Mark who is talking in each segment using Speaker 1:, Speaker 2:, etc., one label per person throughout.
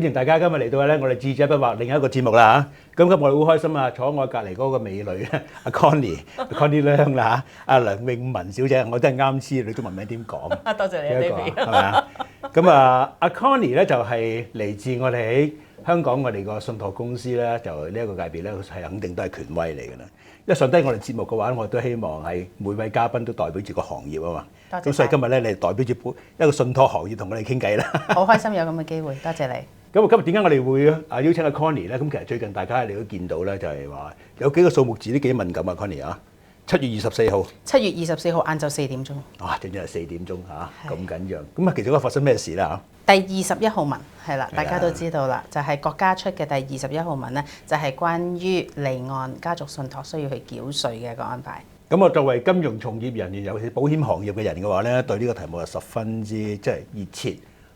Speaker 1: 歡迎大家今日嚟到咧，我哋智者不惑另一個節目啦嚇。咁今日我哋好開心啊，坐喺我隔離嗰個美女咧，阿 Connie 梁啦嚇，阿梁詠雯小姐，我真係啱知你中文名點講。
Speaker 2: 多謝你啊 ，David。
Speaker 1: 係咪啊？咁啊，阿 Connie 咧就係嚟自我哋喺香港我哋個信託公司咧，就呢一個界別咧係肯定都係權威嚟㗎啦。因為上低我哋節目嘅話，我都希望係每位嘉賓都代表住個行業啊嘛。咁所以今日咧，你代表住一個信託行業同我哋傾偈啦。
Speaker 2: 好開心有咁嘅機會，多謝你。
Speaker 1: 咁今日點解我哋會邀請阿 Connie 咧？咁其實最近大家你都見到咧，就係話有幾個數目字都幾敏感啊 Connie 啊。7月24號
Speaker 2: ，7月24號晏晝4點鐘。
Speaker 1: 啊，正正係4點鐘嚇，咁緊張。咁啊，其實嗰個發生咩事啦
Speaker 2: 嚇？第21號文係啦，大家都知道啦，就係國家出嘅第21號文咧，就係關於離岸家族信託需要去繳稅嘅一個安排。
Speaker 1: 咁我作為金融從業人員，尤其是保險行業嘅人嘅話咧，對呢個題目係十分之即係熱切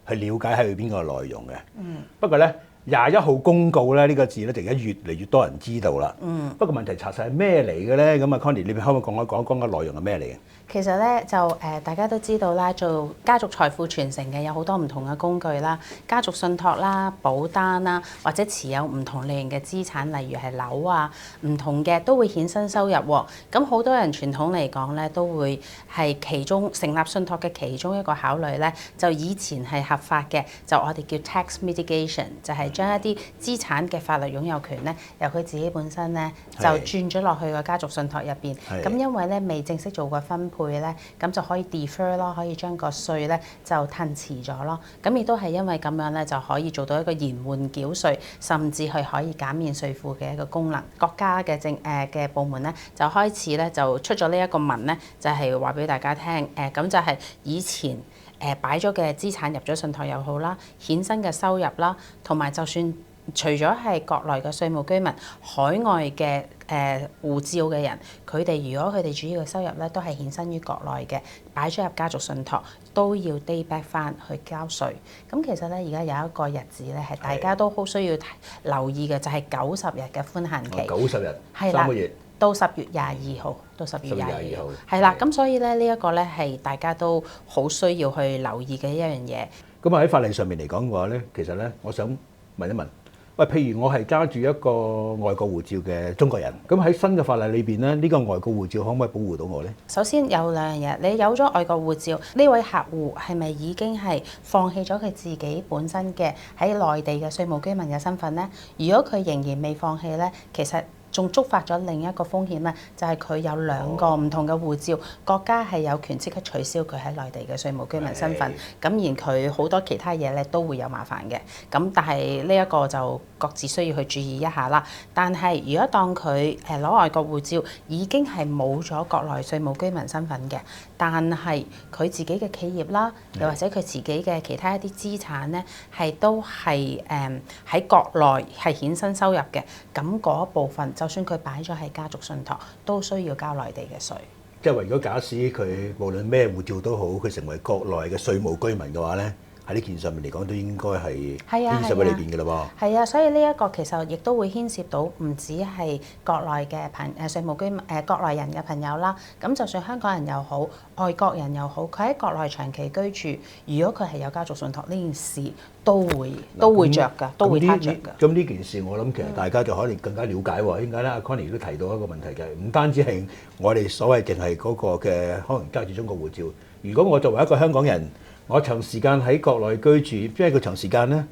Speaker 1: 去了解係邊個內容嘅。不過咧，21號公告咧呢個字咧，就而家越嚟越多人知道啦。不過問題查實係咩嚟嘅咧？咁啊 Connie，你可唔可以講個內容係咩嚟嘅？
Speaker 2: 其實咧就大家都知道啦，做家族財富傳承嘅有好多唔同嘅工具啦，家族信託啦、保單啦，或者持有唔同類型嘅資產，例如係樓啊，唔同嘅都會衍生收入喎。咁好多人傳統嚟講咧，都會係其中成立信託嘅其中一個考慮咧，就以前係合法嘅，就我哋叫 tax mitigation， 就係將一啲資產嘅法律擁有權咧，由佢自己本身咧就轉咗落去個家族信託入邊。咁因為咧未正式做過分配咧，咁就可以 defer 咯，可以將個稅咧就褪遲咗咯。咁亦都係因為咁樣咧，就可以做到一個延緩繳稅，甚至係可以減免稅負嘅一個功能。國家嘅嘅部門咧，就開始咧就出咗呢一個文咧，就係話俾大家聽，咁就係以前擺咗嘅資產入咗信託又好啦，衍生嘅收入啦，同埋就算除咗係國內嘅稅務居民，海外嘅護照嘅人，佢哋如果佢哋主要嘅收入咧都係衍生於國內嘅，擺咗入家族信託，都要 day back 翻去交稅。咁其實咧，而家有一個日子咧，係大家都好需要留意嘅，就係90日嘅寬限期。
Speaker 1: 90日，
Speaker 2: 係啦，
Speaker 1: 3個月。
Speaker 2: 到10月22號，到10月22號，係啦。咁所以咧，呢一個咧係大家都好需要去留意嘅一樣嘢。
Speaker 1: 咁啊喺法例上面嚟講嘅話咧，其實咧，我想問一問。喂，譬如我係揸住一個外國護照嘅中國人，咁喺新嘅法例裏邊咧，呢個外國護照可唔可以保護到我呢？
Speaker 2: 首先有兩樣嘢，你有咗外國護照，呢位客戶係咪已經係放棄咗佢自己本身嘅喺內地嘅稅務居民嘅身份呢？如果佢仍然未放棄呢，其實仲觸發咗另一個風險咧，就係佢有兩個唔同嘅護照，國家係有權即刻取消佢喺內地嘅稅務居民身份，咁而佢好多其他嘢咧都會有麻煩嘅。咁但係呢一個就各自需要去注意一下啦。但係如果當佢攞外國護照已經係冇咗國內稅務居民身份嘅，但係佢自己嘅企業啦，又或者佢自己嘅其他一啲資產咧，係都係喺國內係衍生收入嘅，咁嗰一部分就算佢擺咗喺家族信託，都需要交內地嘅稅。
Speaker 1: 即係話，如果假使佢無論咩護照都好，佢成為國內嘅稅務居民嘅話咧，喺呢件上面嚟講，都應該係牽涉喺裏邊嘅啦噃。
Speaker 2: 係啊，所以呢一個其實亦都會牽涉到唔止係國內嘅稅務居民國內人嘅朋友啦。咁就算香港人又好，外國人又好，佢喺國內長期居住，如果佢係有家族信託，呢件事都會着㗎，都會攤着㗎。
Speaker 1: 咁呢件事我諗其實大家就可能更加了解喎。點解咧？阿 Connie 都提到一個問題嘅，唔單止係我哋所謂淨係嗰個嘅可能揸住中國護照。如果我作為一個香港人，我長時間喺國內居住，即係個長時間咧，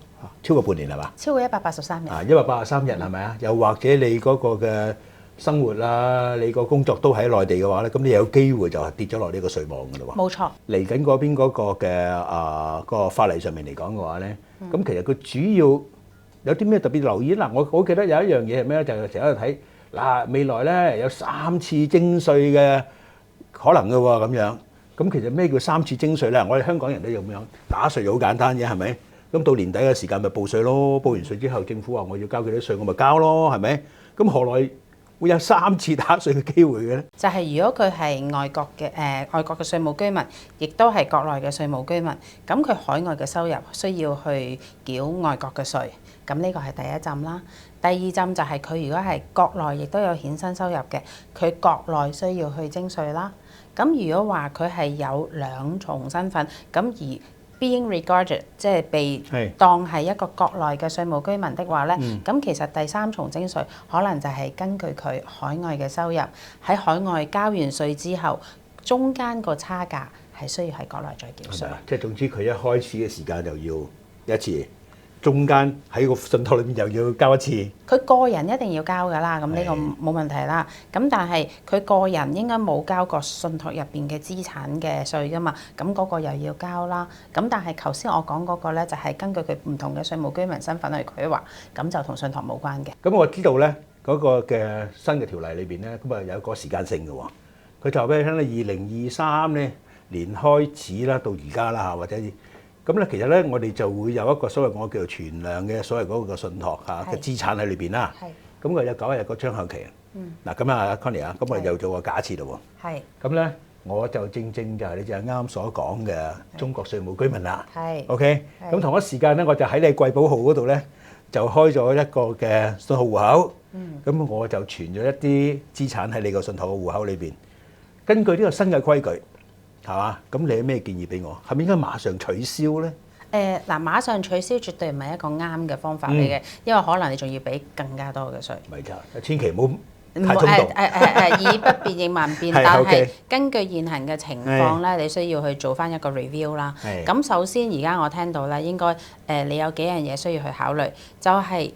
Speaker 1: 超過半年係嘛？
Speaker 2: 超過183日。
Speaker 1: 183日係咪啊？又或者你嗰個嘅生活啊，你個工作都喺內地嘅話咧，咁你有機會就係跌咗落呢個稅網㗎啦喎。
Speaker 2: 冇錯。
Speaker 1: 嚟緊嗰邊嗰個嘅個法例上面嚟講嘅話咧，咁其實佢主要有啲咩特別留意嗱？我好記得有一樣嘢係咩咧？就係成日喺度睇嗱，未來咧有3次徵稅嘅可能㗎喎咁樣。咁其實咩叫3次徵稅咧？我哋香港人都咁樣打稅好簡單嘅，係咪？咁到年底嘅時間咪報稅咯，報完稅之後，政府話我要交幾多稅，我咪交咯，係咪？咁何來會有3次打稅嘅機會嘅咧？
Speaker 2: 就係如果佢係外國嘅外國嘅稅務居民，亦都係國內嘅稅務居民，咁佢海外嘅收入需要去繳外國嘅稅，咁呢個係第一浸啦。第二浸就係佢如果係國內亦都有衍生收入嘅，佢國內需要去徵稅啦。咁如果話佢係有2重身份，咁而 being regarded 即係被
Speaker 1: 係
Speaker 2: 當係一個國內嘅稅務居民的話咧，
Speaker 1: 嗯
Speaker 2: 咁、其實第三重徵稅可能就係根據佢海外嘅收入喺海外交完稅之後，中間個差價係需要喺國內再繳稅
Speaker 1: 係咪。啊？即係總之佢一開始嘅時間就要一次，中間喺個信託裏邊又要交一次。
Speaker 2: 佢個人一定要交㗎啦，咁呢個
Speaker 1: 係
Speaker 2: 冇問題啦。咁但係佢個人應該冇交過信託入邊嘅資產嘅稅㗎嘛，咁嗰個又要交啦。咁但係頭先我講嗰個咧，就係根據佢唔同嘅稅務居民身份去規劃，咁就同信託冇關嘅。
Speaker 1: 咁我知道咧嗰個嘅新嘅條例裏邊咧，咁啊有個時間性嘅喎。佢就話俾你聽咧，2023咧年開始啦，到而家啦嚇，或者咁咧，其實咧我哋就會有一個所謂我叫做存量嘅所謂嗰個信託嚇嘅資產喺裏邊啦。
Speaker 2: 係。
Speaker 1: 咁佢有90日個窗口期。嗱咁啊，Connie啊，咁我又做個假設咯喎。
Speaker 2: 係。
Speaker 1: 咁咧，我就正就係你就係啱所講嘅中國稅務居民啦。
Speaker 2: 係。
Speaker 1: OK。
Speaker 2: 係
Speaker 1: 咁同一時間咧，我就喺你貴寶號嗰度咧，就開咗一個嘅信號戶口。咁我就存咗一啲資產喺你個信託嘅戶口裏邊。根據呢個新嘅規矩，係嘛？咁你有咩建議俾我？係咪應該馬上取消咧？
Speaker 2: 嗱，馬上取消絕對唔係一個啱嘅方法嚟嘅，因為可能你仲要俾更加多嘅稅。
Speaker 1: 咪就千祈唔好
Speaker 2: 唔
Speaker 1: 太衝動。
Speaker 2: 以不變應萬變，
Speaker 1: 係
Speaker 2: 但係
Speaker 1: OK
Speaker 2: 根據現行嘅情況咧，你需要去做翻一個 review 啦。
Speaker 1: 係
Speaker 2: 咁首先而家我聽到咧，應該你有幾樣嘢需要去考慮，就係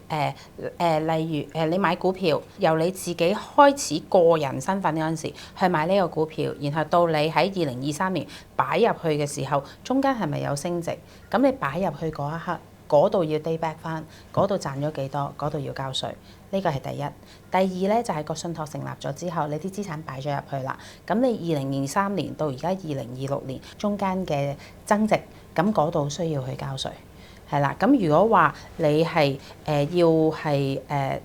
Speaker 2: 例如你買股票，由你自己開始個人身份嗰陣時去買呢個股票，然後到你喺2023年擺入去嘅時候，中間係咪有升值？咁你擺入去嗰一刻，嗰度要 day back 翻，嗰度賺咗幾多，嗰度要交稅。呢個係第一。第二咧就係個信託成立咗之後，你啲資產擺咗入去啦。咁你2023年到而家2026年中間嘅增值，咁嗰度需要去交稅。係啦，咁如果話你係要係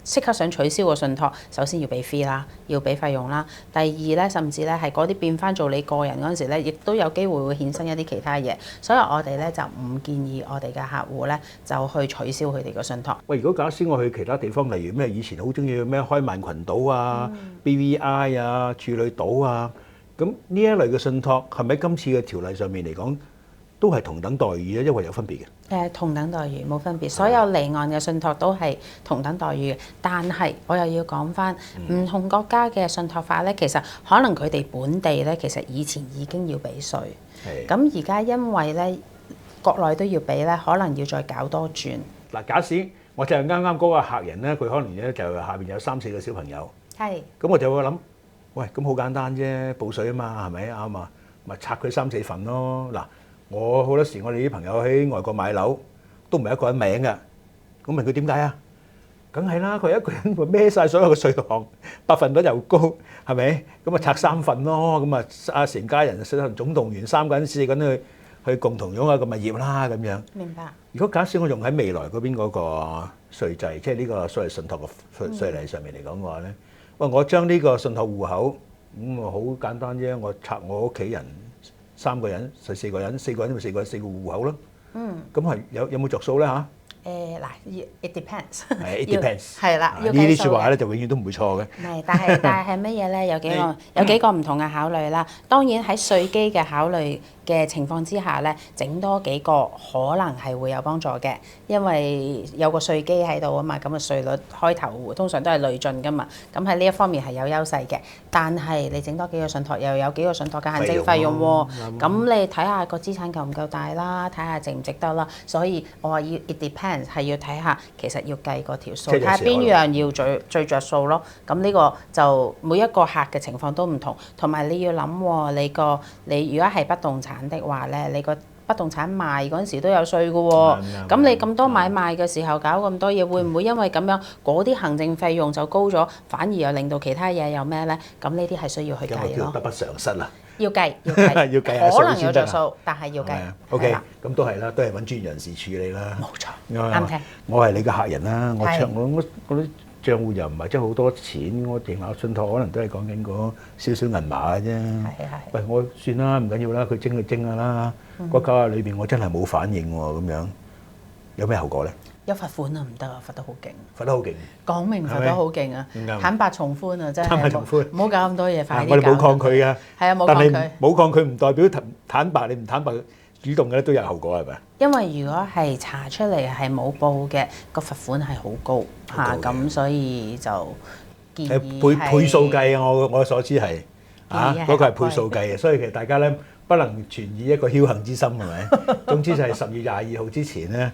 Speaker 2: 即刻想取消個信託，首先要俾 fee 啦，要俾費用啦。第二咧，甚至咧係嗰啲變翻做你個人嗰陣時咧，亦都有機會會衍生一啲其他嘢。所以我哋咧就唔建議我哋嘅客戶咧就去取消佢哋個信託。
Speaker 1: 喂，如果假使我去其他地方，例如咩以前好中意咩開曼群島啊、BVI 啊、處女島啊，咁呢一類嘅信託係咪喺今次嘅條例上面嚟講都係同等待遇咧？因為有分別嘅。
Speaker 2: 同等待遇冇分別，所有離岸嘅信託都係同等待遇嘅。但係我又要講翻唔同國家嘅信託法咧，其實可能佢哋本地咧，其實以前已經要俾稅。
Speaker 1: 係。
Speaker 2: 咁而家因為咧國內都要俾咧，可能要再搞多轉。
Speaker 1: 嗱，假使我就係啱啱嗰個客人咧，佢可能咧就下邊有3-4個小朋友，
Speaker 2: 係。
Speaker 1: 咁我就會諗，喂，咁好簡單啫，報稅啊嘛，係咪啱啊？咪拆佢3-4份咯。嗱。我好多時，我哋啲朋友喺外國買樓都唔係一個人名嘅，咁問佢點解啊？梗係啦，佢一個人會孭曬所有嘅稅項，百分率又高，係咪？咁啊拆3份咯，咁啊成家人總動員3個人4個人去共同擁有個物業啦，咁樣。
Speaker 2: 明白。
Speaker 1: 如果假使我用喺未來嗰邊嗰個稅制，即係呢個所謂信託嘅稅例上面嚟講嘅話咧，喂，我將呢個信託戶口咁啊好簡單啫，我拆我屋企人。3個人，細4個人，4個人咪4個戶口咯。咁係有冇着數咧嚇？
Speaker 2: 嗱，it depends。
Speaker 1: 係 it depends。
Speaker 2: 係啦，
Speaker 1: 呢啲説話咧就永遠都唔會錯嘅。
Speaker 2: 唔係，但係乜嘢咧？有幾個唔同嘅考慮啦。當然喺稅基嘅考慮嘅情況之下咧，整多幾個可能係會有幫助嘅，因為有個稅基喺度啊嘛，咁啊稅率開頭通常都係累進噶嘛，咁喺呢一方面係有優勢嘅。但係你整多幾個信託，又有幾個信託嘅行政費用喎，咁你睇下個資產夠唔夠大啦，睇下值唔值得啦。所以我話要 it depends 係要睇下，其實要計嗰條數，睇下邊樣要最着數咯。咁呢個就每一個客嘅情況都唔同，同埋你要諗喎，你如果係不動產的話咧，你個不動產賣嗰陣時都有稅嘅喎。咁你咁多買賣嘅時候搞咁多嘢，會唔會因為咁樣嗰啲行政費用就高咗，反而又令到其他嘢有咩咧？咁呢啲係需要去計咯。
Speaker 1: 得不償失啦。
Speaker 2: 要計，
Speaker 1: 要計下數
Speaker 2: 可能有着
Speaker 1: 先得啊。
Speaker 2: 數，但係要計。
Speaker 1: OK，咁都係啦，都係揾專業人士處理啦。
Speaker 2: 冇錯，啱聽。
Speaker 1: 我係你嘅客人啦，我啲帳戶又唔係真係好多錢，我電話信託可能都係講緊嗰少少銀碼嘅啫。
Speaker 2: 係。
Speaker 1: 喂，我算啦，唔緊要啦，佢徵就徵㗎啦。嗰9日裏邊我真係冇反應喎，咁樣有咩後果咧？
Speaker 2: 有罰款啊，唔得啊，罰得好勁。
Speaker 1: 罰得好勁。
Speaker 2: 講明罰得好勁啊！坦白從寬啊，真係。
Speaker 1: 坦白從寬。
Speaker 2: 唔好搞咁多嘢，快啲。
Speaker 1: 我哋冇抗拒㗎。
Speaker 2: 係啊，冇抗拒。
Speaker 1: 但係冇抗拒唔代表坦白，你唔坦白，主動嘅咧都有後果係咪？
Speaker 2: 因為如果係查出嚟係冇報嘅，個罰款係好高嚇，咁所以就建議
Speaker 1: 倍數計啊！我所知係嗰個係倍數計嘅，所以其實大家咧不能存以一個僥倖之心係咪？總之就係10月22號之前咧，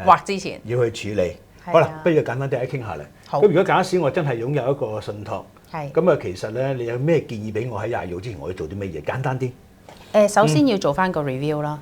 Speaker 2: 或之前
Speaker 1: 要去處理。好啦，不如簡單啲傾下嚟。咁如果假使我真係擁有一個信託，咁啊其實咧你有咩建議俾我喺22號之前我要做啲乜嘢？簡單啲。
Speaker 2: 首先要做翻個 review 啦。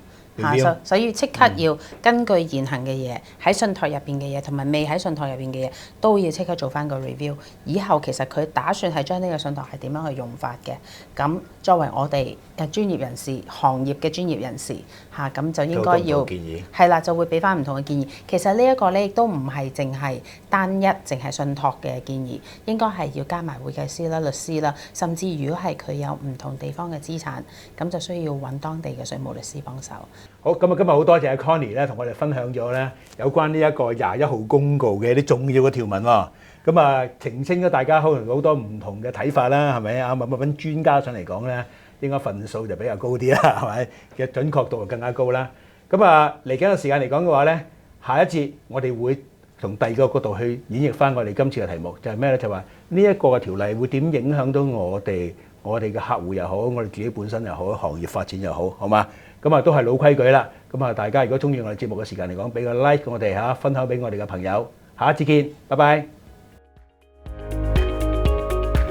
Speaker 2: 所以即刻要根據現行嘅嘢，喺信託入邊嘅嘢，同埋未喺信託入邊嘅嘢，都要即刻做翻個 review。以後其實佢打算係將呢個信託係點樣去用法嘅。咁作為我哋專業人士、行業嘅專業人士嚇，咁就應該要係啦，就會俾翻唔同嘅建議。其實呢一個咧亦都唔係淨係單一，淨係信託嘅建議，應該係要加埋會計師啦、律師啦，甚至如果係佢有唔同地方嘅資產，咁就需要揾當地嘅稅務律師幫手。
Speaker 1: 好，咁啊，今日好多謝阿 Connie 咧，同我哋分享咗咧有關呢一個21號公告嘅一啲重要嘅條文喎。咁啊，澄清咗大家可能好多唔同嘅睇法啦，係咪啊？揾專家上嚟講咧，應該份數就比較高啲啦，係咪？嘅準確度就更加高啦。咁啊，嚟緊嘅時間嚟講嘅話咧，下一節我哋會從第二個角度去演繹翻我哋今次嘅題目，就係咩咧？就話呢一個嘅條例會點影響到我哋嘅客戶又好，我哋自己本身又好，行業發展又好，好嘛？咁啊，都係老規矩啦。咁啊，大家如果中意我哋節目嘅時間嚟講，俾個 like 我哋嚇，分享俾我哋嘅朋友。下一次見，拜拜。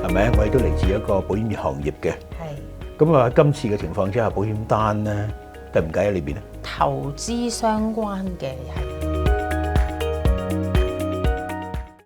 Speaker 1: 係咪？我哋都嚟自一個保險業行業嘅。係。咁啊，今次嘅情況之下，保險單咧，計唔計喺裏邊咧？
Speaker 2: 投資相關嘅係。